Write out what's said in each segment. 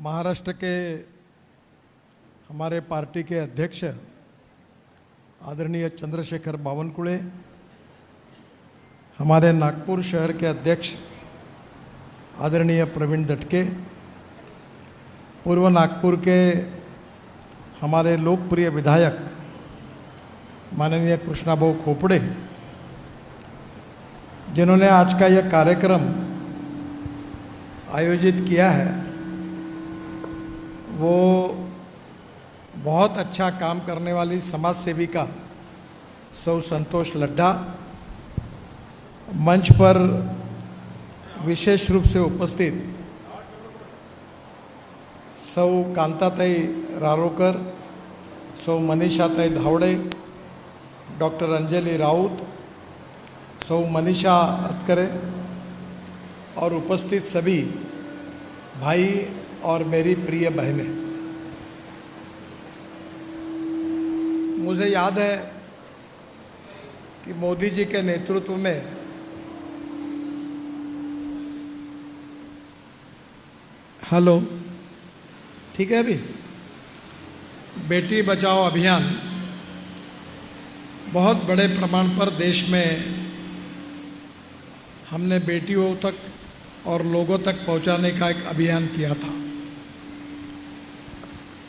महाराष्ट्र के हमारे पार्टी के अध्यक्ष आदरणीय चंद्रशेखर बावनकुळे, हमारे नागपुर शहर के अध्यक्ष आदरणीय प्रवीण दटके, पूर्व नागपुर के हमारे लोकप्रिय विधायक माननीय कृष्णाभाऊ खोपड़े, जिन्होंने आज का यह कार्यक्रम आयोजित किया है, वो बहुत अच्छा काम करने वाली समाज सेविका सौ संतोष लड्ढा, मंच पर विशेष रूप से उपस्थित सौ कांताताई रारोकर, सौ मनीषाताई धावड़े, डॉक्टर अंजलि राउत, सौ मनीषा अतकरे और उपस्थित सभी भाई और मेरी प्रिय बहनें। मुझे याद है कि मोदी जी के नेतृत्व में हेलो, ठीक है, अभी बेटी बचाओ अभियान बहुत बड़े प्रमाण पर देश में हमने बेटियों तक और लोगों तक पहुंचाने का एक अभियान किया था।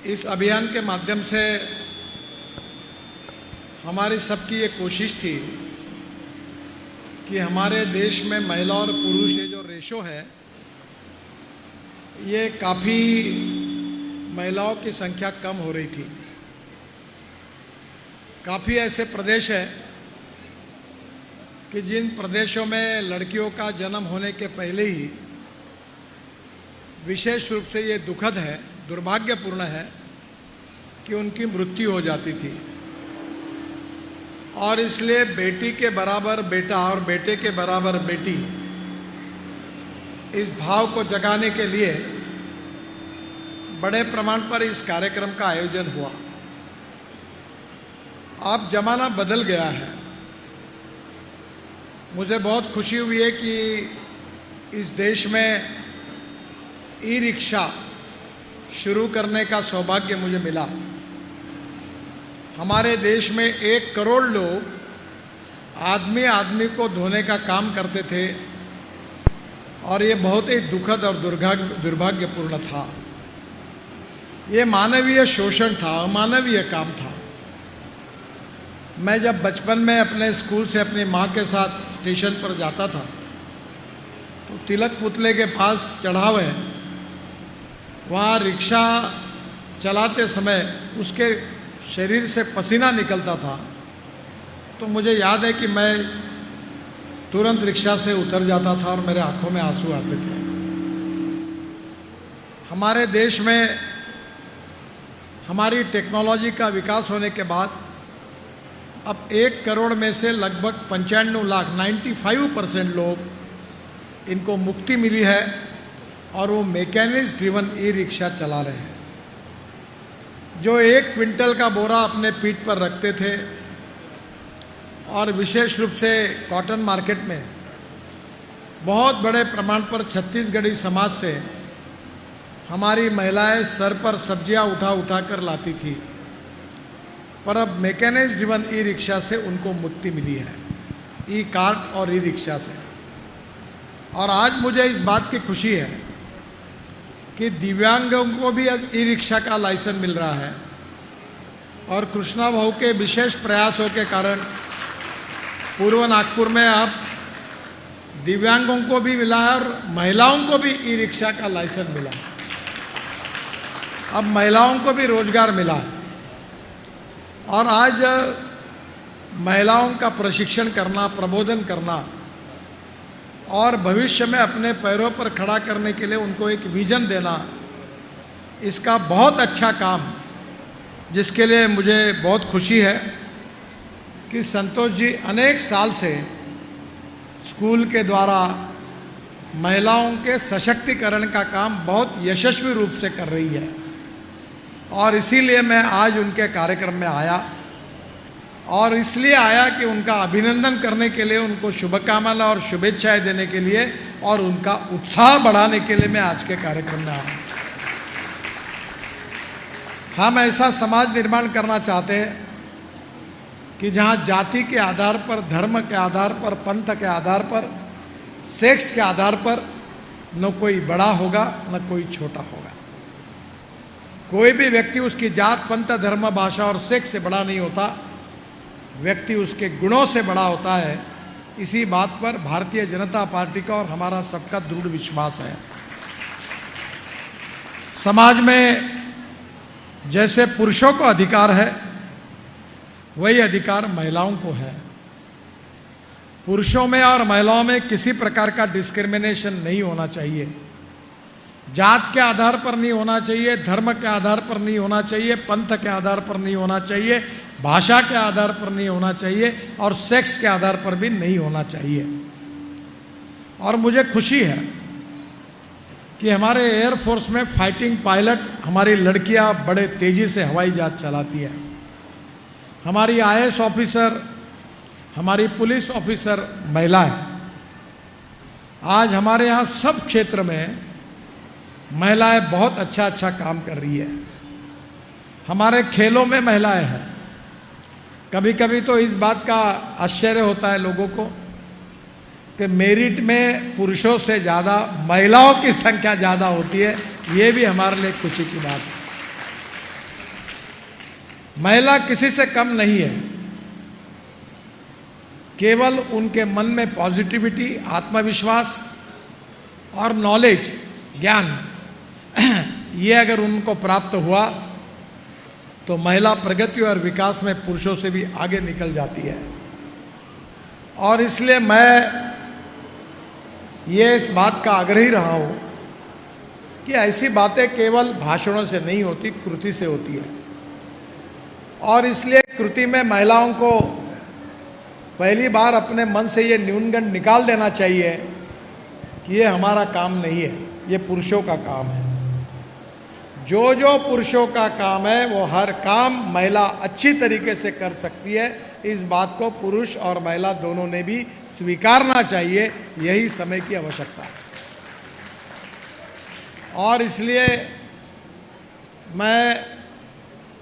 इस अभियान के माध्यम से हमारी सबकी ये कोशिश थी कि हमारे देश में महिला और पुरुष ये जो रेशो है, ये काफ़ी महिलाओं की संख्या कम हो रही थी। काफ़ी ऐसे प्रदेश हैं कि जिन प्रदेशों में लड़कियों का जन्म होने के पहले ही विशेष रूप से ये दुखद है, दुर्भाग्यपूर्ण है कि उनकी मृत्यु हो जाती थी। और इसलिए बेटी के बराबर बेटा और बेटे के बराबर बेटी, इस भाव को जगाने के लिए बड़े प्रमाण पर इस कार्यक्रम का आयोजन हुआ। अब जमाना बदल गया है। मुझे बहुत खुशी हुई है कि इस देश में ई रिक्शा शुरू करने का सौभाग्य मुझे मिला। हमारे देश में 1 करोड़ लोग आदमी आदमी को धोने का काम करते थे और ये बहुत ही दुखद और दुर्भाग्यपूर्ण था। ये मानवीय शोषण था, अमानवीय काम था। मैं जब बचपन में अपने स्कूल से अपनी माँ के साथ स्टेशन पर जाता था तो तिलक पुतले के पास चढ़ाव है, वहाँ रिक्शा चलाते समय उसके शरीर से पसीना निकलता था। तो मुझे याद है कि मैं तुरंत रिक्शा से उतर जाता था और मेरे आंखों में आंसू आते थे। हमारे देश में हमारी टेक्नोलॉजी का विकास होने के बाद अब 1 करोड़ में से लगभग 95 लाख 95% लोग इनको मुक्ति मिली है और वो मैकेनिक्स ड्रिवन ई रिक्शा चला रहे हैं। जो 1 क्विंटल का बोरा अपने पीठ पर रखते थे और विशेष रूप से कॉटन मार्केट में बहुत बड़े प्रमाण पर छत्तीसगढ़ी समाज से हमारी महिलाएं सर पर सब्जियां उठा उठा कर लाती थी, पर अब मैकेनिक्स ड्रिवन ई रिक्शा से उनको मुक्ति मिली है, ई कार्ट और ई रिक्शा से। और आज मुझे इस बात की खुशी है कि दिव्यांगों को भी ई रिक्शा का लाइसेंस मिल रहा है और कृष्णा भाऊ के विशेष प्रयासों के कारण पूर्व नागपुर में अब दिव्यांगों को भी मिला है और महिलाओं को भी ई रिक्शा का लाइसेंस मिला है। अब महिलाओं को भी रोजगार मिला है और आज महिलाओं का प्रशिक्षण करना, प्रबोधन करना और भविष्य में अपने पैरों पर खड़ा करने के लिए उनको एक विजन देना, इसका बहुत अच्छा काम, जिसके लिए मुझे बहुत खुशी है कि संतोष जी अनेक साल से स्कूल के द्वारा महिलाओं के सशक्तिकरण का काम बहुत यशस्वी रूप से कर रही है। और इसीलिए मैं आज उनके कार्यक्रम में आया और इसलिए आया कि उनका अभिनंदन करने के लिए, उनको शुभकामना और शुभेच्छाएं देने के लिए और उनका उत्साह बढ़ाने के लिए मैं आज के कार्यक्रम में आया। हम ऐसा समाज निर्माण करना चाहते हैं कि जहाँ जाति के आधार पर, धर्म के आधार पर, पंथ के आधार पर, सेक्स के आधार पर न कोई बड़ा होगा न कोई छोटा होगा। कोई भी व्यक्ति उसकी जात, पंथ, धर्म, भाषा और सेक्स से बड़ा नहीं होता, व्यक्ति उसके गुणों से बड़ा होता है। इसी बात पर भारतीय जनता पार्टी का और हमारा सबका दृढ़ विश्वास है। समाज में जैसे पुरुषों को अधिकार है, वही अधिकार महिलाओं को है। पुरुषों में और महिलाओं में किसी प्रकार का डिस्क्रिमिनेशन नहीं होना चाहिए। जात के आधार पर नहीं होना चाहिए, धर्म के आधार पर नहीं होना चाहिए, पंथ के आधार पर नहीं होना चाहिए, भाषा के आधार पर नहीं होना चाहिए और सेक्स के आधार पर भी नहीं होना चाहिए। और मुझे खुशी है कि हमारे एयरफोर्स में फाइटिंग पायलट हमारी लड़कियां बड़े तेजी से हवाई जहाज चलाती है। हमारी आईएएस ऑफिसर, हमारी पुलिस ऑफिसर महिला है। आज हमारे यहाँ सब क्षेत्र में महिलाएं बहुत अच्छा काम कर रही है। हमारे खेलों में महिलाएं हैं। कभी कभी तो इस बात का आश्चर्य होता है लोगों को कि मेरिट में पुरुषों से ज़्यादा महिलाओं की संख्या ज़्यादा होती है। ये भी हमारे लिए खुशी की बात है। महिला किसी से कम नहीं है, केवल उनके मन में पॉजिटिविटी, आत्मविश्वास और नॉलेज, ज्ञान, ये अगर उनको प्राप्त हुआ तो महिला प्रगति और विकास में पुरुषों से भी आगे निकल जाती है। और इसलिए मैं ये इस बात का आग्रही रहा हूँ कि ऐसी बातें केवल भाषणों से नहीं होती, कृति से होती है। और इसलिए कृति में महिलाओं को पहली बार अपने मन से ये न्यूनगंड निकाल देना चाहिए कि ये हमारा काम नहीं है, ये पुरुषों का काम है। जो जो पुरुषों का काम है वो हर काम महिला अच्छी तरीके से कर सकती है। इस बात को पुरुष और महिला दोनों ने भी स्वीकारना चाहिए। यही समय की आवश्यकता है। और इसलिए मैं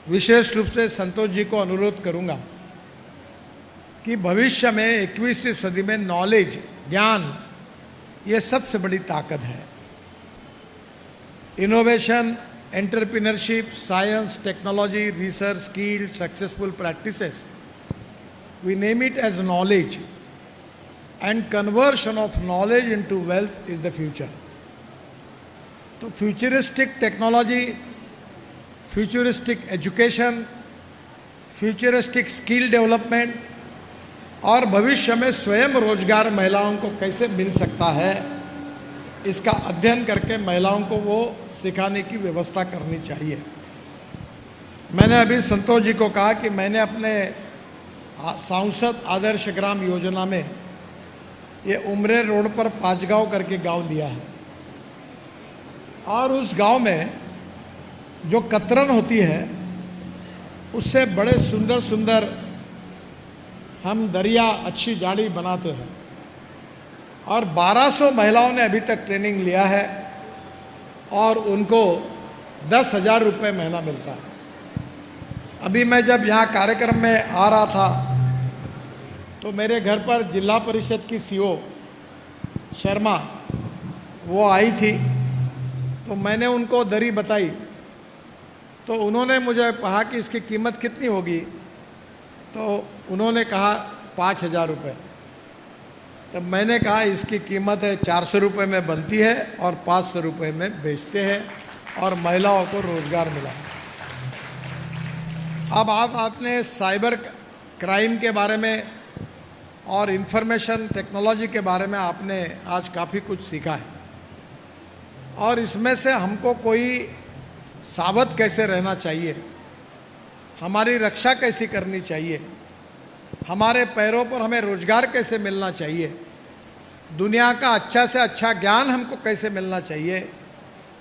विशेष रूप से संतोष जी को अनुरोध करूंगा कि भविष्य में 21वीं सदी में नॉलेज, ज्ञान, ये सबसे बड़ी ताकत है। Innovation, entrepreneurship, science, technology, research, skilled, successful practices, we name it as knowledge, and conversion of knowledge into wealth is the future. तो futuristic technology, futuristic education, futuristic skill development और भविष्य में स्वयं रोजगार महिलाओं को कैसे मिल सकता है, इसका अध्ययन करके महिलाओं को वो सिखाने की व्यवस्था करनी चाहिए। मैंने अभी संतोष जी को कहा कि मैंने अपने सांसद आदर्श ग्राम योजना में ये उमरे रोड पर 5 गांव करके गांव लिया है। और उस गांव में जो कतरन होती है उससे बड़े सुंदर सुंदर हम दरिया, अच्छी जाड़ी बनाते हैं। और 1200 महिलाओं ने अभी तक ट्रेनिंग लिया है और उनको 10,000 रुपये महीना मिलता है। अभी मैं जब यहाँ कार्यक्रम में आ रहा था तो मेरे घर पर जिला परिषद की सीओ शर्मा वो आई थी, तो मैंने उनको दरी बताई। तो उन्होंने मुझे कहा कि इसकी कीमत कितनी होगी, तो उन्होंने कहा 5,000 रुपये। तब मैंने कहा इसकी कीमत है 400 रुपये में बनती है और 500 रुपये में बेचते हैं और महिलाओं को रोजगार मिला। अब आपने साइबर क्राइम के बारे में और इंफॉर्मेशन टेक्नोलॉजी के बारे में आपने आज काफ़ी कुछ सीखा है। और इसमें से हमको कोई सावध कैसे रहना चाहिए, हमारी रक्षा कैसी करनी चाहिए, हमारे पैरों पर हमें रोजगार कैसे मिलना चाहिए, दुनिया का अच्छा से अच्छा ज्ञान हमको कैसे मिलना चाहिए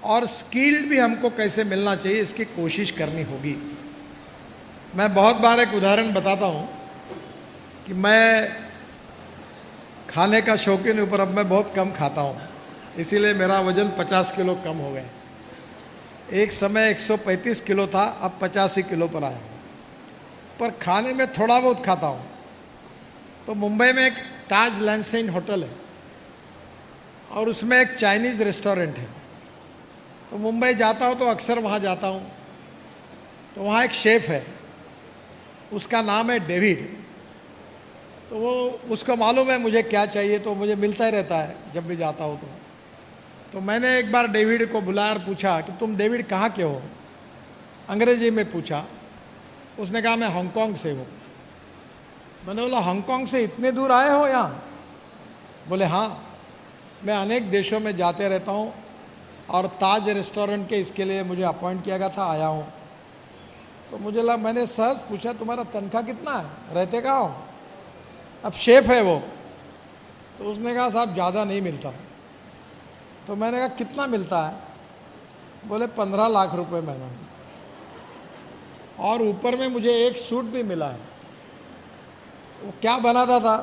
और स्किल्ड भी हमको कैसे मिलना चाहिए, इसकी कोशिश करनी होगी। मैं बहुत बार एक उदाहरण बताता हूँ कि मैं खाने का शौकीन ऊपर अब मैं बहुत कम खाता हूँ, इसीलिए मेरा वज़न 50 किलो कम हो गया। एक समय 135 किलो था, अब 85 किलो पर आया, पर खाने में थोड़ा बहुत खाता हूँ। तो मुंबई में एक ताज लैंडसाइन होटल है और उसमें एक चाइनीज़ रेस्टोरेंट है। तो मुंबई जाता हूँ तो अक्सर वहाँ जाता हूँ। तो वहाँ एक शेफ़ है, उसका नाम है डेविड। तो वो उसको मालूम है मुझे क्या चाहिए, तो मुझे मिलता ही रहता है जब भी जाता हूँ। तो मैंने एक बार डेविड को बुलाया और पूछा कि तुम डेविड कहाँ के हो, अंग्रेजी में पूछा। उसने कहा मैं हांगकांग से हूँ। मैंने बोला हांगकांग से इतने दूर आए हो यहाँ? बोले हाँ, मैं अनेक देशों में जाते रहता हूँ और ताज रेस्टोरेंट के इसके लिए मुझे अपॉइंट किया गया था, आया हूँ। तो मुझे लगा, मैंने सहज पूछा तुम्हारा तनख्वाह कितना है, रहते कहाँ हो? अब शेफ है वो। तो उसने कहा साहब ज़्यादा नहीं मिलता। तो मैंने कहा कितना मिलता है? बोले 15 लाख रुपए महीना मिलता और ऊपर में मुझे एक सूट भी मिला है। वो क्या बनाता था,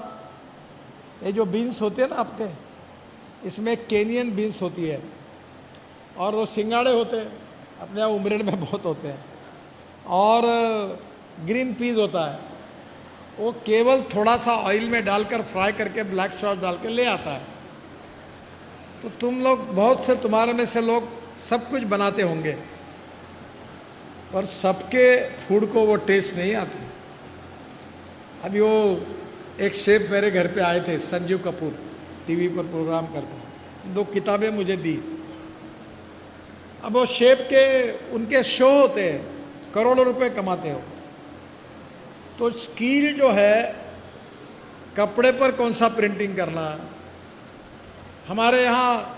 ये जो बीन्स होते हैं ना आपके, इसमें केनियन बीन्स होती है और वो सिंगाड़े होते हैं, अपने यहाँ उमरेड में बहुत होते हैं, और ग्रीन पीस होता है। वो केवल थोड़ा सा ऑयल में डालकर फ्राई करके ब्लैक सॉस डाल के ले आता है। तो तुम लोग, बहुत से तुम्हारे में से लोग सब कुछ बनाते होंगे, पर सबके फूड को वो टेस्ट नहीं आती। अभी वो एक शेफ मेरे घर पे आए थे, संजीव कपूर, टीवी पर प्रोग्राम करते हैं, 2 किताबें मुझे दी। अब वो शेफ के उनके शो होते हैं, करोड़ों रुपए कमाते हो। तो स्किल जो है, कपड़े पर कौन सा प्रिंटिंग करना। हमारे यहाँ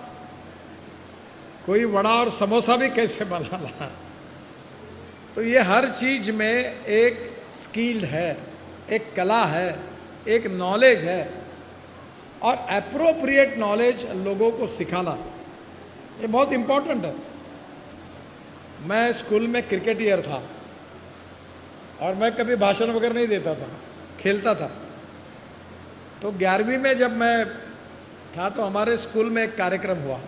कोई वड़ा और समोसा भी कैसे बनाना। तो ये हर चीज में एक स्किल है, एक कला है, एक नॉलेज है, और एप्रोप्रिएट नॉलेज लोगों को सिखाना, ये बहुत इम्पोर्टेंट है। मैं स्कूल में क्रिकेटियर था और मैं कभी भाषण वगैरह नहीं देता था, खेलता था। तो 11वीं में जब मैं था तो हमारे स्कूल में एक कार्यक्रम हुआ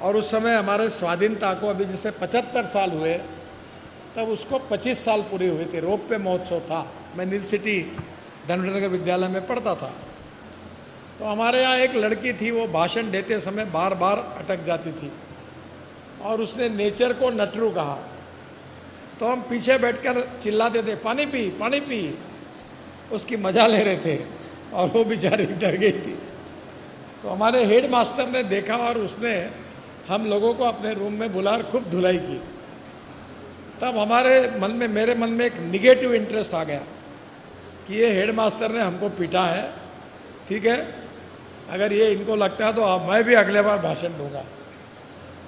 और उस समय हमारे स्वाधीनता को अभी जैसे 75 साल हुए, तब उसको 25 साल पूरे हुए थे। रोप पे महोत्सव था। मैं नील सिटी धनवनगर विद्यालय में पढ़ता था। तो हमारे यहाँ एक लड़की थी, वो भाषण देते समय बार बार अटक जाती थी और उसने नेचर को नटरू कहा। तो हम पीछे बैठकर चिल्लाते थे, पानी पी, पानी पी। उसकी मजा ले रहे थे और वो बेचारी डर गई थी। तो हमारे हेड मास्टर ने देखा और उसने हम लोगों को अपने रूम में बुलाकर खूब धुलाई की। तब हमारे मन में, मेरे मन में एक निगेटिव इंटरेस्ट आ गया कि ये हेड मास्टर ने हमको पीटा है, ठीक है, अगर ये इनको लगता है तो अब मैं भी अगले बार भाषण दूंगा।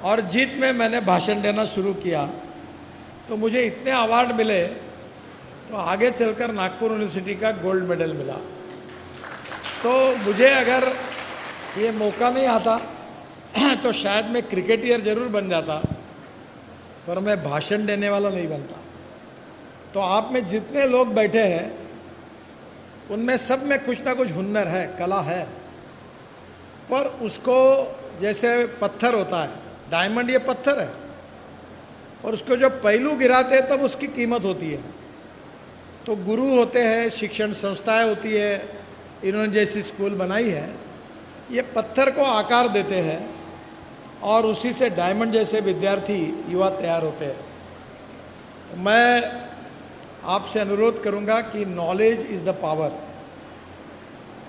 और जीत में मैंने भाषण देना शुरू किया तो मुझे इतने अवार्ड मिले, तो आगे चलकर नागपुर यूनिवर्सिटी का गोल्ड मेडल मिला। तो मुझे अगर ये मौका नहीं आता तो शायद मैं क्रिकेटियर जरूर बन जाता, पर मैं भाषण देने वाला नहीं बनता। तो आप में जितने लोग बैठे हैं उनमें सब में कुछ ना कुछ हुनर है, कला है, पर उसको, जैसे पत्थर होता है, डायमंड ये पत्थर है, और उसको जब पहलू गिराते हैं तब उसकी कीमत होती है। तो गुरु होते हैं, शिक्षण संस्थाएं होती है, इन्होंने जैसी स्कूल बनाई है, ये पत्थर को आकार देते हैं और उसी से डायमंड जैसे विद्यार्थी, युवा तैयार होते हैं। तो मैं आपसे अनुरोध करूंगा कि नॉलेज इज द पावर,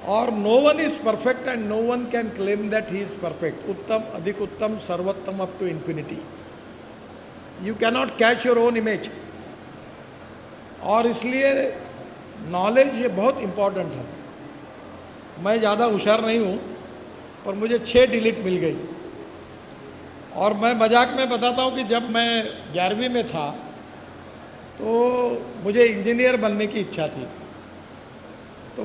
और no one is perfect and no one can claim that he is perfect. उत्तम, अधिक उत्तम, सर्वोत्तम, up to infinity. You cannot catch your own image. और इसलिए नॉलेज ये बहुत इम्पॉर्टेंट है। मैं ज़्यादा होशियार नहीं हूँ, पर मुझे 6 डिलीट मिल गई। और मैं मजाक में बताता हूँ कि जब मैं 11वीं में था तो मुझे इंजीनियर बनने की इच्छा थी। तो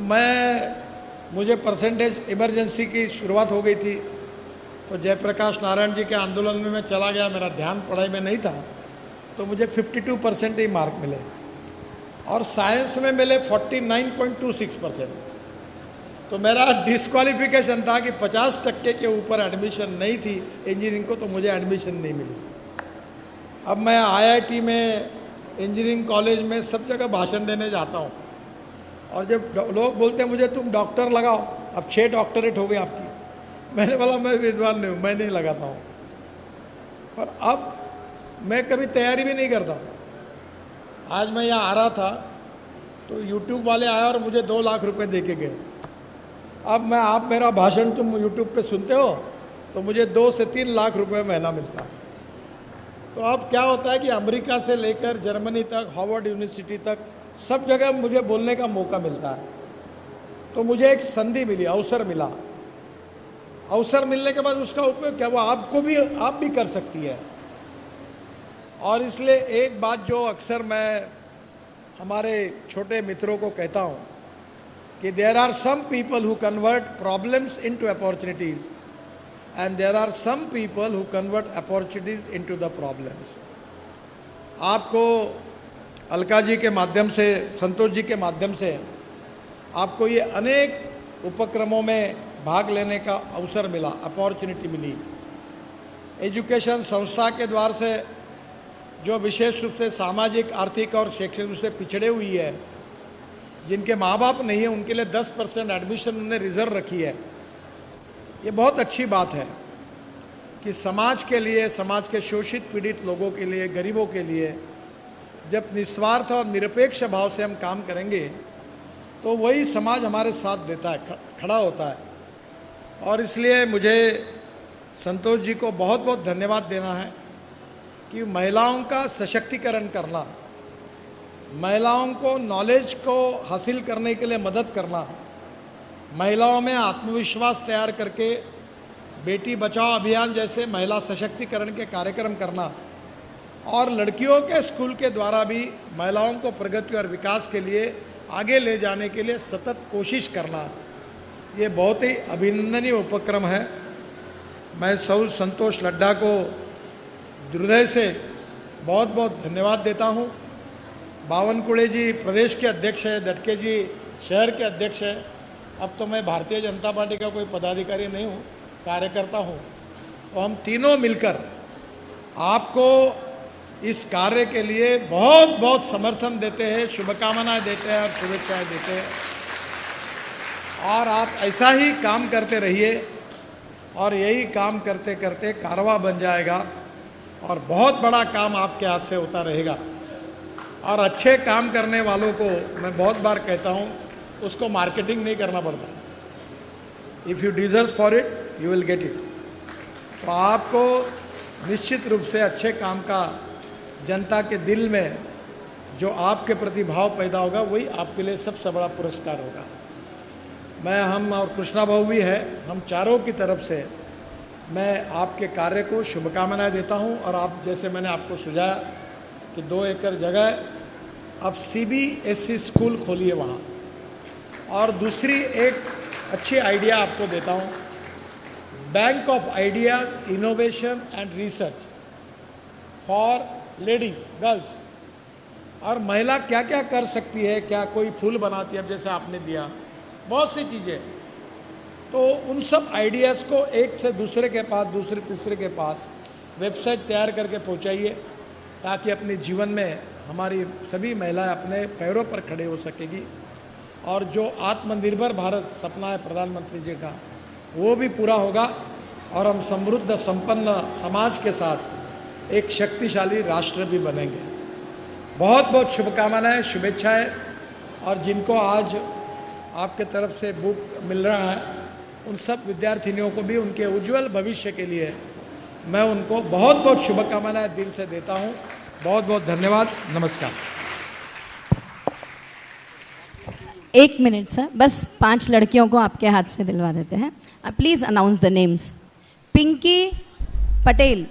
मुझे परसेंटेज, इमरजेंसी की शुरुआत हो गई थी, तो जयप्रकाश नारायण जी के आंदोलन में मैं चला गया, मेरा ध्यान पढ़ाई में नहीं था, तो मुझे 52% ही मार्क मिले और साइंस में मिले 49.26%। तो मेरा डिस्क्वालिफिकेशन था कि 50% के ऊपर एडमिशन नहीं थी इंजीनियरिंग को, तो मुझे एडमिशन नहीं मिली। अब मैं आईआईटी में, इंजीनियरिंग कॉलेज में, सब जगह भाषण देने जाता हूँ। और जब लोग बोलते हैं मुझे तुम डॉक्टर लगाओ, अब 6 डॉक्टरेट हो गए आपकी, मैंने बोला मैं विद्वान नहीं हूँ, मैं नहीं लगाता हूँ। पर अब मैं कभी तैयारी भी नहीं करता। आज मैं यहाँ आ रहा था तो यूट्यूब वाले आए और मुझे 2 लाख रुपए दे के गए। अब मैं, आप मेरा भाषण तुम यूट्यूब पे सुनते हो तो मुझे 2 से 3 लाख रुपए महीना मिलता है। तो अब क्या होता है कि अमेरिका से लेकर जर्मनी तक, हार्वर्ड यूनिवर्सिटी तक, सब जगह मुझे बोलने का मौका मिलता है। तो मुझे एक संधि मिली, अवसर मिला। अवसर मिलने के बाद उसका उपयोग क्या, वो आप भी कर सकती है। और इसलिए एक बात जो अक्सर मैं हमारे छोटे मित्रों को कहता हूँ कि there are some people who convert problems into opportunities and there are some people who convert opportunities into the problems. आपको अलका जी के माध्यम से, संतोष जी के माध्यम से आपको ये अनेक उपक्रमों में भाग लेने का अवसर मिला, अपॉर्चुनिटी मिली। एजुकेशन संस्था के द्वार से जो विशेष रूप से सामाजिक, आर्थिक और शैक्षणिक रूप से पिछड़े हुई है, जिनके माँ बाप नहीं है, उनके लिए 10% एडमिशन उन्होंने रिजर्व रखी है। ये बहुत अच्छी बात है कि समाज के लिए, समाज के शोषित पीड़ित लोगों के लिए, गरीबों के लिए जब निस्वार्थ और निरपेक्ष भाव से हम काम करेंगे तो वही समाज हमारे साथ देता है, खड़ा होता है। और इसलिए मुझे संतोष जी को बहुत बहुत धन्यवाद देना है कि महिलाओं का सशक्तिकरण करना, महिलाओं को नॉलेज को हासिल करने के लिए मदद करना, महिलाओं में आत्मविश्वास तैयार करके बेटी बचाओ अभियान जैसे महिला सशक्तिकरण के कार्यक्रम करना, और लड़कियों के स्कूल के द्वारा भी महिलाओं को प्रगति और विकास के लिए आगे ले जाने के लिए सतत कोशिश करना, ये बहुत ही अभिनंदनीय उपक्रम है। मैं संतोष लड्ढा को हृदय से बहुत बहुत धन्यवाद देता हूँ। बावनकुळे जी प्रदेश के अध्यक्ष है, दटके जी शहर के अध्यक्ष है। अब तो मैं भारतीय जनता पार्टी का कोई पदाधिकारी नहीं हूँ, कार्यकर्ता हूँ। तो हम तीनों मिलकर आपको इस कार्य के लिए बहुत बहुत समर्थन देते हैं, शुभकामनाएं देते हैं और शुभेच्छाएं देते हैं। और आप ऐसा ही काम करते रहिए और यही काम करते करते कारवां बन जाएगा और बहुत बड़ा काम आपके हाथ से होता रहेगा। और अच्छे काम करने वालों को मैं बहुत बार कहता हूँ, उसको मार्केटिंग नहीं करना पड़ता। If you deserve for it you will get it. तो आपको निश्चित रूप से अच्छे काम का जनता के दिल में जो आपके प्रति भाव पैदा होगा वही आपके लिए सबसे बड़ा पुरस्कार होगा। मैं, हम और कृष्णा भाऊ भी है, हम चारों की तरफ से मैं आपके कार्य को शुभकामनाएं देता हूं। और आप, जैसे मैंने आपको सुझाया कि 2 एकड़ जगह अब CBSE स्कूल खोलिए वहाँ। और दूसरी एक अच्छी आइडिया आपको देता हूँ, bank of ideas, innovation and research for ladies, girls. और महिला क्या क्या कर सकती है, क्या कोई फूल बनाती है, अब जैसे आपने दिया, बहुत सी चीज़ें। तो उन सब आइडियाज़ को एक से दूसरे के पास, दूसरे तीसरे के पास वेबसाइट तैयार करके पहुंचाइए, ताकि अपने जीवन में हमारी सभी महिलाएं अपने पैरों पर खड़े हो सकेगी। और जो आत्मनिर्भर भारत सपना है प्रधानमंत्री जी का, वो भी पूरा होगा और हम समृद्ध संपन्न समाज के साथ एक शक्तिशाली राष्ट्र भी बनेंगे। बहुत बहुत शुभकामनाएं, शुभेच्छाएं। और जिनको आज आपके तरफ से बुक मिल रहा है, उन सब विद्यार्थिनियों को भी उनके उज्जवल भविष्य के लिए मैं उनको बहुत बहुत शुभकामनाएं दिल से देता हूं। बहुत बहुत धन्यवाद, नमस्कार। 1 मिनट सर, बस 5 लड़कियों को आपके हाथ से दिलवा देते हैं। Please announce the names. Pinky Patel.